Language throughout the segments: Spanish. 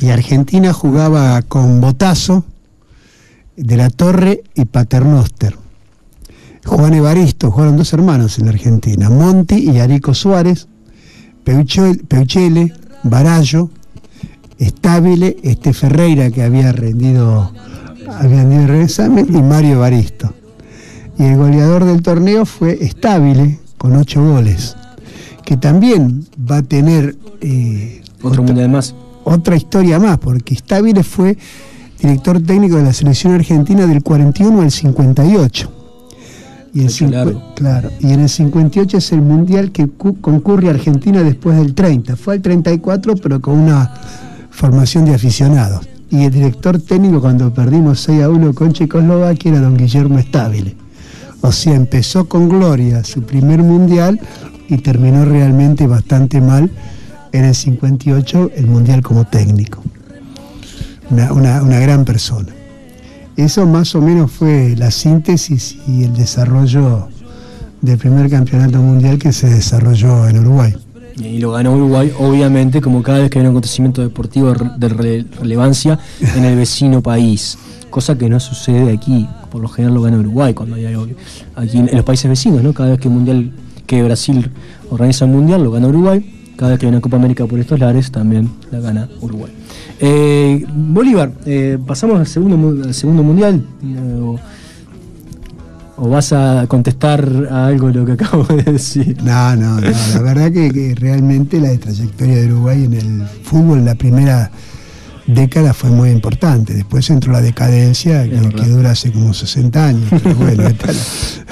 Y Argentina jugaba con Botazo, De la Torre y Paternoster. Juan Evaristo, jugaron 2 hermanos en la Argentina, Monti y Arico Suárez, Peuchele, Barallo, Stabile, Ferreira, que había rendido el examen, y Mario Evaristo. Y el goleador del torneo fue Stabile, con 8 goles, que también va a tener otro mundial más. Otra historia más, porque Stabile fue director técnico de la selección argentina del 41 al 58. Y en el 58 es el mundial que concurre Argentina después del 30. Fue al 34, pero con una formación de aficionados. Y el director técnico, cuando perdimos 6-1 con Checoslovaquia, era don Guillermo Stabile. O sea, empezó con gloria su primer mundial y terminó realmente bastante mal en el 58 el mundial como técnico. Una gran persona. Eso más o menos fue la síntesis y el desarrollo del primer campeonato mundial que se desarrolló en Uruguay. Y lo ganó Uruguay, obviamente, como cada vez que hay un acontecimiento deportivo de relevancia en el vecino país, cosa que no sucede aquí. Por lo general lo gana Uruguay cuando hay algo aquí en los países vecinos, ¿no? Cada vez que Brasil organiza un mundial, lo gana Uruguay. Cada vez que hay una Copa América por estos lares, también la gana Uruguay. Bolívar, ¿pasamos al segundo mundial? ¿O vas a contestar a algo de lo que acabo de decir? No, la verdad que realmente la trayectoria de Uruguay en el fútbol, la primera década fue muy importante. Después entró la decadencia, que dura hace como 60 años. Pero bueno, está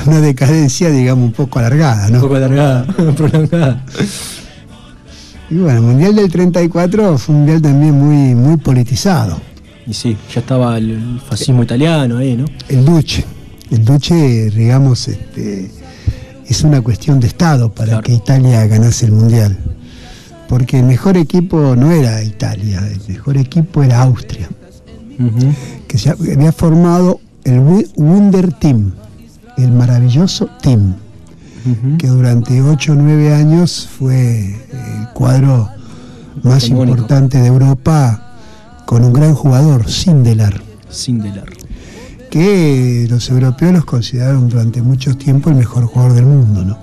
una decadencia, digamos, un poco alargada, ¿no? Un poco alargada, prolongada. Y bueno, el Mundial del 34 fue un mundial también muy politizado. Y sí, ya estaba el fascismo italiano ahí, ¿no? El Duce, digamos, es una cuestión de Estado para que Italia ganase el Mundial. Porque el mejor equipo no era Italia, el mejor equipo era Austria. Que se había formado el Wunder Team, el maravilloso team. Que durante 8 o 9 años fue el cuadro más importante de Europa, con un gran jugador, Sindelar, que los europeos los consideraron durante mucho tiempo el mejor jugador del mundo, ¿no?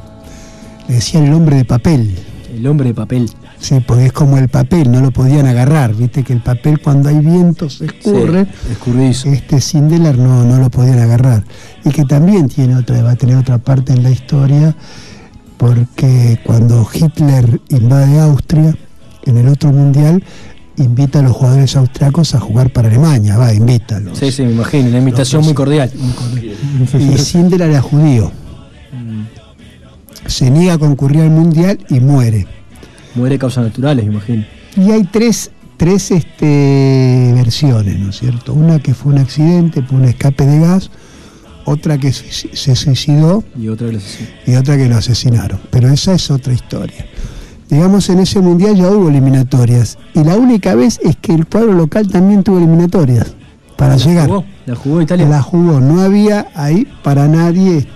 Le decían el hombre de papel. El hombre de papel. Sí, porque es como el papel, no lo podían agarrar, viste que el papel cuando hay viento se escurre. Sí, escurridizo. Sindelar no lo podían agarrar. Y que también va a tener otra parte en la historia, porque cuando Hitler invade Austria, en el otro mundial, invita a los jugadores austriacos a jugar para Alemania, invítalos. Sí, me imagino, una invitación muy cordial. Y Sindelar era judío. Se niega a concurrir al mundial y muere. Muere de causas naturales, me imagino. Y hay tres versiones, ¿no es cierto? Una que fue un accidente por un escape de gas, otra que se suicidó y otra que lo asesinaron. Pero esa es otra historia. Digamos, en ese mundial ya hubo eliminatorias. Y la única vez es que el cuadro local también tuvo eliminatorias para llegar. ¿La jugó Italia? La jugó. No había ahí para nadie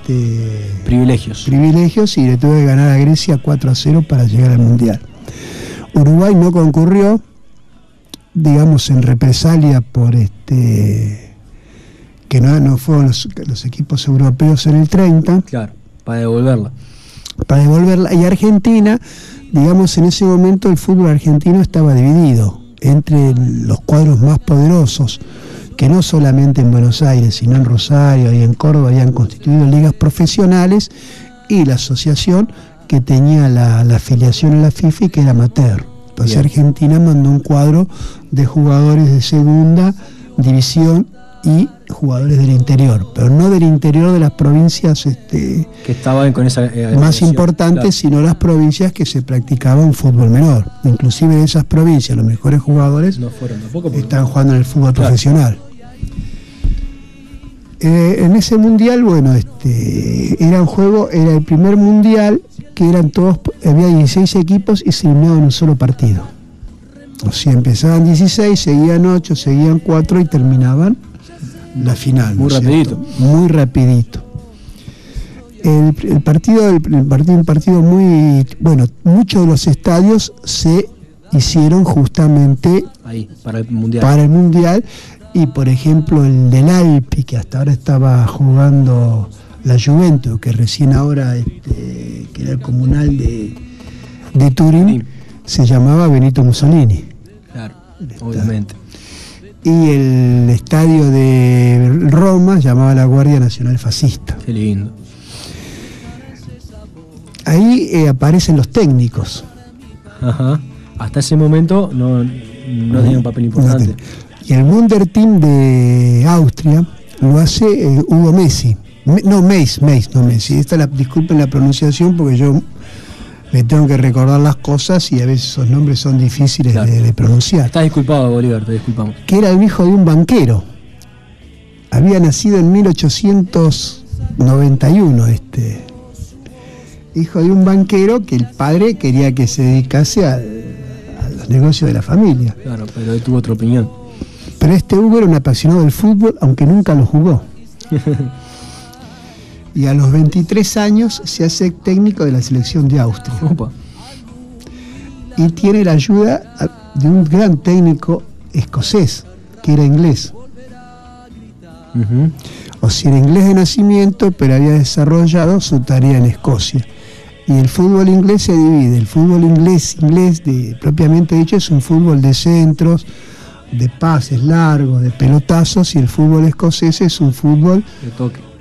privilegios, y le tuvo que ganar a Grecia 4-0 para llegar al mundial. Uruguay no concurrió, digamos, en represalia por que no fueron los equipos europeos en el 30. Claro, para devolverla. Y Argentina, digamos, en ese momento el fútbol argentino estaba dividido entre los cuadros más poderosos, que no solamente en Buenos Aires, sino en Rosario y en Córdoba habían constituido ligas profesionales, y la asociación que tenía la afiliación en la FIFA y que era amateur. Entonces Argentina mandó un cuadro de jugadores de segunda división y jugadores del interior, pero no del interior de las provincias que estaban con esa más importantes, sino las provincias que se practicaba un fútbol menor. Inclusive de esas provincias los mejores jugadores no fueron tampoco, están jugando en el fútbol profesional. En ese mundial, era el primer mundial que había 16 equipos y se eliminaban en un solo partido. O sea, empezaban 16, seguían 8, seguían 4 y terminaban la final. Muy rapidito. Muy rapidito. El partido un partido muy... Bueno, muchos de los estadios se hicieron justamente ahí, para el Mundial. Para el Mundial. Y por ejemplo el del Alpi, que hasta ahora estaba jugando la Juventus, que recién ahora que era el comunal de Turín, sí, se llamaba Benito Mussolini. Claro, obviamente. Y el estadio de Roma llamaba la Guardia Nacional Fascista. Qué lindo. Ahí aparecen los técnicos. Ajá. Hasta ese momento no tenía un papel importante. Y el Wunderteam de Austria lo hace Hugo Messi. No Messi. Disculpen la pronunciación porque yo me tengo que recordar las cosas y a veces esos nombres son difíciles, claro, de pronunciar. Estás disculpado, Bolívar, te disculpamos. Que era el hijo de un banquero. Había nacido en 1891 hijo de un banquero, que el padre quería que se dedicase a los negocios de la familia. Claro, pero él tuvo otra opinión. Pero Hugo era un apasionado del fútbol, aunque nunca lo jugó. Y a los 23 años se hace técnico de la selección de Austria. Opa. Y tiene la ayuda de un gran técnico escocés, que era inglés. Uh-huh. O sea, era inglés de nacimiento, pero había desarrollado su tarea en Escocia. Y el fútbol inglés se divide. El fútbol inglés propiamente dicho, es un fútbol de centros, de pases largos, de pelotazos, y el fútbol escocés es un fútbol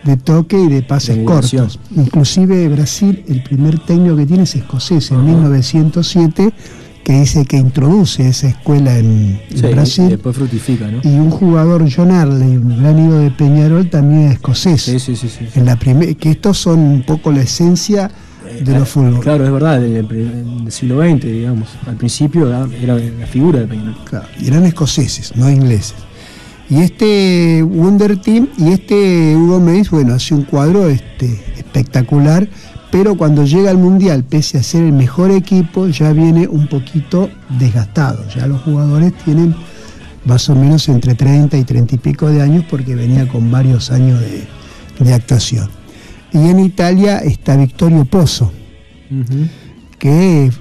de toque y de pases cortos. Inclusive Brasil, el primer técnico que tiene es escocés, en 1907, que dice que introduce esa escuela en Brasil. Y después fructifica, ¿no? Y un jugador, John Arley, un gran ídolo de Peñarol, también es escocés. Sí. En que estos son un poco la esencia de los fútbol. Claro, es verdad, en el siglo XX, digamos. Al principio era la figura de Peñarol. Claro, y eran escoceses, no ingleses. Y Wunderteam y Hugo Meis, bueno, hace un cuadro espectacular, pero cuando llega al Mundial, pese a ser el mejor equipo, ya viene un poquito desgastado. Ya los jugadores tienen más o menos entre 30 y 30 y pico de años, porque venía con varios años de actuación. Y en Italia está Vittorio Pozzo, uh-huh, que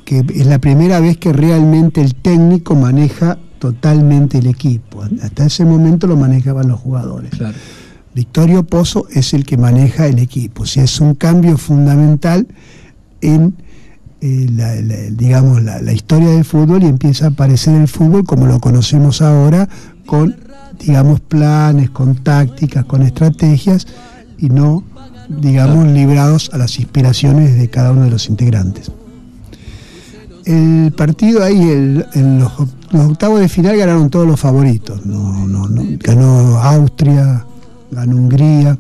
es la primera vez que realmente el técnico maneja totalmente el equipo. Hasta ese momento lo manejaban los jugadores. Claro. Vittorio Pozzo es el que maneja el equipo. O sea, es un cambio fundamental en la historia del fútbol, y empieza a aparecer el fútbol como lo conocemos ahora, con, digamos, planes, con tácticas, con estrategias, y no, digamos, librados a las inspiraciones de cada uno de los integrantes. El partido ahí, en los octavos de final, ganaron todos los favoritos. Ganó Austria, ganó Hungría,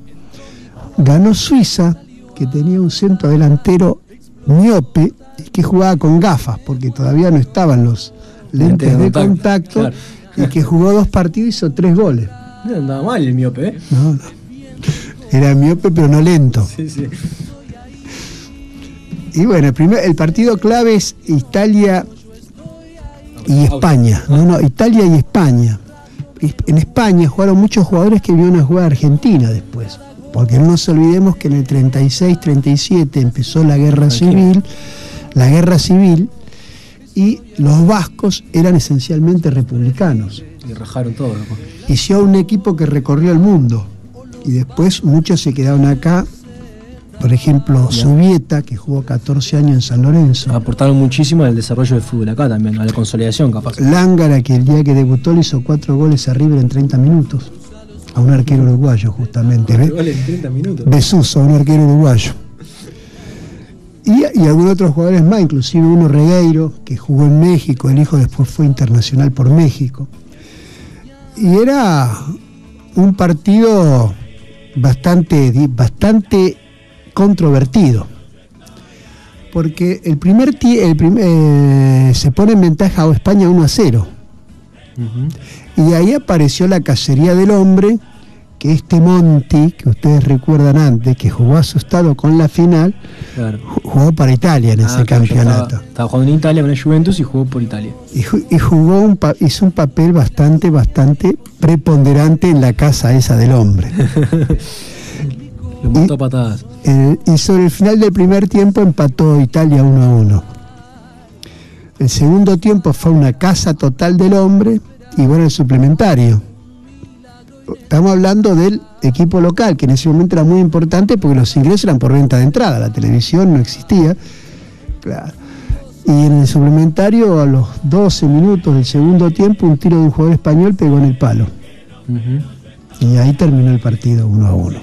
ganó Suiza, que tenía un centro delantero miope y que jugaba con gafas, porque todavía no estaban los lentes de contacto, claro, y que jugó 2 partidos y hizo 3 goles. No andaba mal el miope, ¿eh? No. Era miope, pero no lento. Sí. Y bueno, el partido clave es Italia y España. Italia y España. En España jugaron muchos jugadores que vinieron a jugar a Argentina después. Porque no nos olvidemos que en el 36-37 empezó la guerra civil, y los vascos eran esencialmente republicanos. Y rajaron todo, ¿no? Hizo un equipo que recorrió el mundo. Y después muchos se quedaron acá. Por ejemplo, Subieta, que jugó 14 años en San Lorenzo. Aportaron muchísimo al desarrollo del fútbol acá también, a la consolidación, capaz. Lángara, que el día que debutó le hizo 4 goles a River en 30 minutos. A un arquero uruguayo, justamente. 4 goles en 30 minutos. Besuso, a un arquero uruguayo. Y algunos otros jugadores más, inclusive uno, Regueiro, que jugó en México. El hijo después fue internacional por México. Y era un partido bastante controvertido, porque se pone en ventaja a España 1-0, uh-huh, y de ahí apareció la cacería del hombre, que Monti, que ustedes recuerdan antes, que jugó asustado con la final, claro, jugó para Italia en ese campeonato. Estaba jugando en Italia con la Juventus y jugó por Italia. Y hizo un papel bastante preponderante en la casa esa del hombre. Le montó patadas. Y sobre el final del primer tiempo empató Italia 1-1. El segundo tiempo fue una caza total del hombre y bueno, el suplementario. Estamos hablando del equipo local, que en ese momento era muy importante porque los ingresos eran por venta de entrada, la televisión no existía. Claro. Y en el suplementario, a los 12 minutos del segundo tiempo, un tiro de un jugador español pegó en el palo. Y ahí terminó el partido 1-1.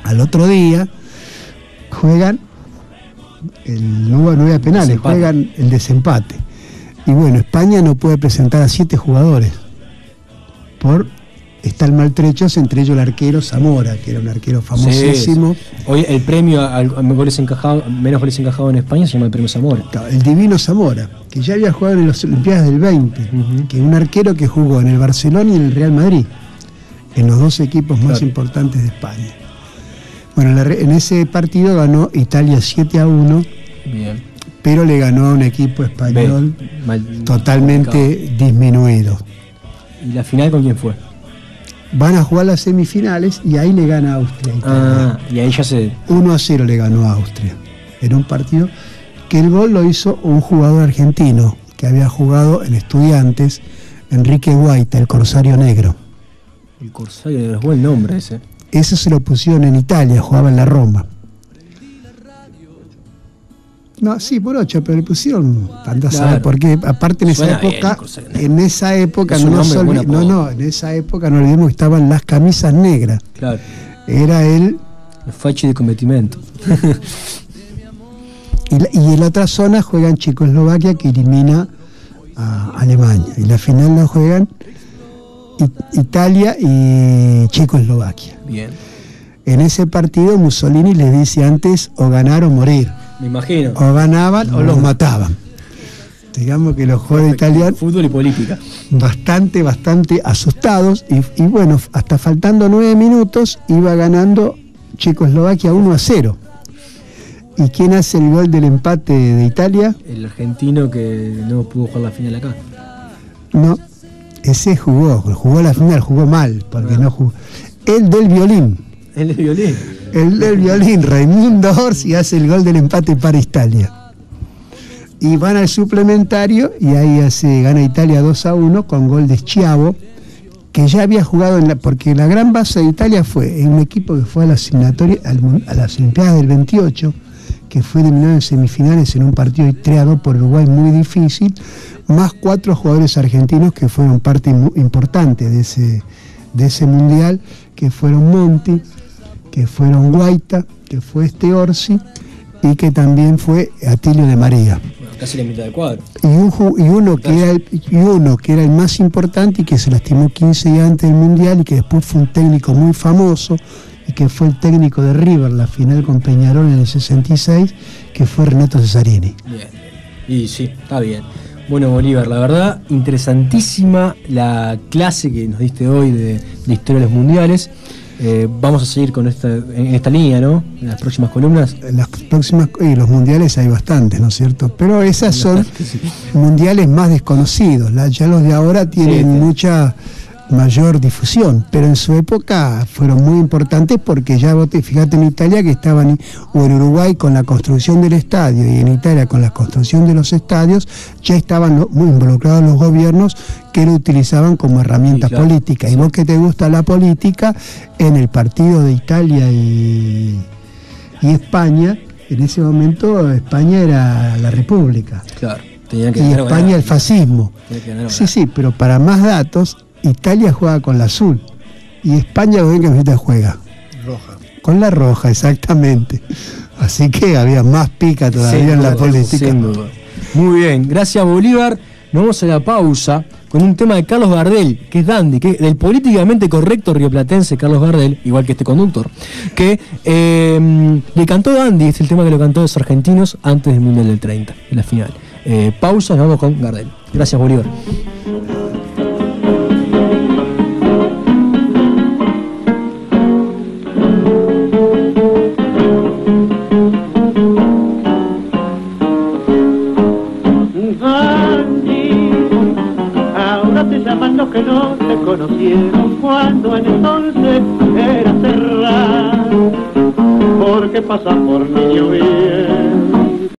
Al otro día juegan, no había penales, desempate. Juegan el desempate. Y bueno, España no puede presentar a 7 jugadores por estar maltrechos, entre ellos el arquero Zamora, que era un arquero famosísimo. Sí. Hoy el premio a menos goles encajados en España se llama el premio Zamora. El divino Zamora, que ya había jugado en las Olimpiadas del 20, que es un arquero que jugó en el Barcelona y en el Real Madrid, en los 2 equipos más importantes de España. Bueno, en ese partido ganó Italia 7-1. Bien. Pero le ganó a un equipo español totalmente disminuido. ¿Y la final con quién fue? Van a jugar las semifinales y ahí le gana a Austria. Y ahí ya se... 1-0 le ganó a Austria. Era un partido que el gol lo hizo un jugador argentino que había jugado en Estudiantes, Enrique Guaita, el Corsario Negro. El Corsario Negro, es buen nombre ese. Eso se lo pusieron en Italia, jugaba en la Roma. No, sí, por 8, pero le pusieron tantas, claro. Porque aparte en esa época, no olvidemos que estaban las camisas negras. Claro. Era el fachi de cometimento. y en la otra zona juegan Checoslovaquia, que elimina a Alemania. Y la final la juegan Italia y Checoslovaquia. Bien. En ese partido Mussolini les dice antes o ganar o morir. Me imagino. O ganaban o los mataban. Digamos que los jugadores italianos... Fútbol y política. Bastante asustados. Y bueno, hasta faltando 9 minutos, iba ganando Checoslovaquia 1-0. ¿Y quién hace el gol del empate de Italia? El argentino que no pudo jugar la final acá. No, ese jugó la final, jugó mal, porque no jugó. El del violín. El del violín, Raimundo Orsi hace el gol del empate para Italia. Y van al suplementario y ahí gana Italia 2-1 con gol de Schiavo, que ya había jugado porque la gran base de Italia fue en un equipo que fue a las Olimpiadas del 28, que fue eliminado en semifinales en un partido 3-2 por Uruguay muy difícil, más 4 jugadores argentinos que fueron parte importante de ese mundial, que fueron Monti, que fueron Guaita, que fue Orsi y que también fue Atilio de María. Bueno, casi la mitad del cuadro. Y uno que era el más importante y que se lastimó 15 días antes del Mundial y que después fue un técnico muy famoso y que fue el técnico de River, la final con Peñarol en el 66, que fue Renato Cesarini. Bien. Y sí, está bien. Bueno, Bolívar, la verdad, interesantísima la clase que nos diste hoy de historia de los mundiales. Vamos a seguir en esta línea, ¿no? En las próximas columnas. Los mundiales hay bastantes, ¿no es cierto? Pero esas son mundiales más desconocidos. Ya los de ahora tienen mucha mayor difusión, pero en su época fueron muy importantes porque ya fíjate en Italia que estaban, o en Uruguay con la construcción del estadio y en Italia con la construcción de los estadios, ya estaban muy involucrados los gobiernos que lo utilizaban como herramienta política. Y vos que te gusta la política, en el partido de Italia y España, en ese momento España era la República. Claro. Y España el fascismo. Sí, pero para más datos, Italia juega con la azul y España con qué camiseta juega. Roja. Con la roja, exactamente. Así que había más pica todavía en la política. Muy bien, gracias Bolívar. Nos vamos a la pausa con un tema de Carlos Gardel, que es Dandy, que del políticamente correcto rioplatense Carlos Gardel, igual que este conductor, que le cantó Dandy, es el tema que lo cantó los argentinos antes del Mundial del 30, en la final. Pausa, nos vamos con Gardel. Gracias Bolívar. Llamando que no te conocieron cuando en entonces era cerrar, porque pasas por mi lluvia